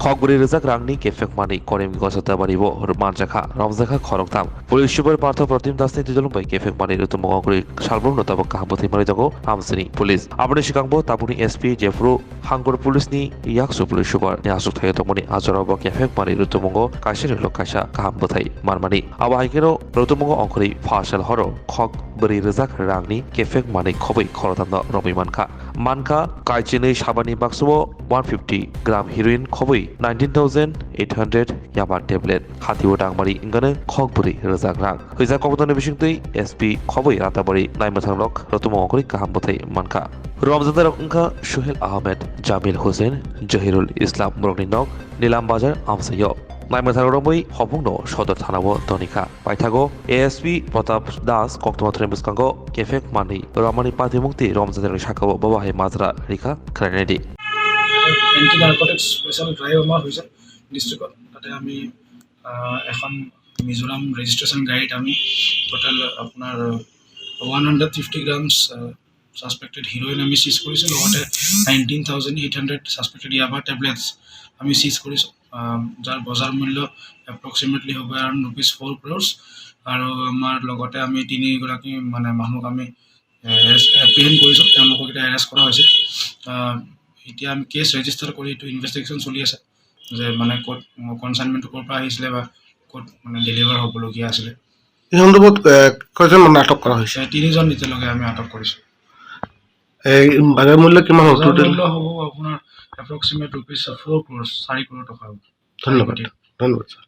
খগবুরি রেজাক রাংনি কেফেক মানি করেম গসতা বারিব মানজাখা রমজাখা খরকতাম police super Partha প্রতিম দাসনি তিজলুমবাই কেফেক মানি ঋতু মগরি সালবম নতাবক কাহাবথি মারি জাগো হামসিনি police আপনি শিকাংবো তাপুনি SP জেফরু হাঙ্গর পুলিশনি ইয়াকসু police super নি আসুক থাকে তমনি আজরাব কেফেক মানি ঋতু মঙ্গ কাশির লোক কাশা কাহামবথাই মারমানি আবাহিকেরও ঋতু মঙ্গ অঙ্করি ফাশাল হর খগবুরি রেজাক রাংনি কেফেক মানি খবই খরতান্ন রবি মানকা কাইচিনি সাবানি বাক্সুও 150 গ্রাম হিরোইন খবই 19,800 ইয়াবা টেবলেট হাতিও ডাংমারি ইংগানে খগবুরি রেজাক রাং হইজা কবতনে বিশিংতই এসপি খবই রাতাবাড়ি নাইমাথাংলক রতুম অঙ্করি কাহামবথাই মানকা রমজাদার অংকা সোহেল আহমেদ জামিল হোসেন জহিরুল ইসলাম মুরগনি নক নীলাম বাজার আমসাইয় নাইমাথাংরমই হবুংন সদর থানাও দনিকা পাইথাগো এএসপি প্রতাপ দাস কক্তমাত্রে মুসকাঙ্গ কেফেক মানি রমানি পাতি মুক্তি রমজাদার শাখাও বাবাহে মাজরা রিকা খারানেডি এন্টি নাৰ্কটিক্স স্পেচিয়েল ড্ৰাইভ আমাৰ হৈছে ডিষ্ট্ৰিক্টত তাতে আমি এখন মিজোৰাম ৰেজিষ্ট্ৰেশ্যন গাড়ীত আমি টোটেল আপোনাৰ 150 গ্ৰামছ ছাছপেক্টেড হিৰ'ইন আমি চিজ কৰিছোঁ লগতে 19,800 ছাছপেক্টেড ইয়াবা টেবলেটছ আমি চিজ কৰিছোঁ যাৰ বজাৰ মূল্য এপ্ৰক্সিমেটলি হ'ব এৰাউণ্ড ₹4 crores আৰু আমাৰ লগতে আমি তিনিগৰাকী মানে মানুহক আমি এপ্ৰিহেণ্ড কৰিছোঁ তেওঁলোকক এতিয়া এৰেষ্ট কৰা হৈছে এতিয়া আমি কেছ ৰেজিষ্টাৰ কৰি এইটো ইনভেষ্টিগেশ্যন চলি আছে যে মানে ক'ত কনচাইনমেণ্টটো ক'ৰ পৰা আহিছিলে বা ক'ত মানে ডেলিভাৰ হ'বলগীয়া আছিলে এই সন্দৰ্ভত কেইজন মানুহ আটক কৰা হৈছে? 3জন এতিয়ালৈকে আমি আটক কৰিছোঁ। বাজাৰ মূল্য কিমান হ'ব? বজাৰ মূল্য হ'ব আপোনাৰ এপ্ৰক্সিমেট ₹4 crores 4 crore টকা হ'ব। ধন্যবাদ ধন্যবাদ ছাৰ।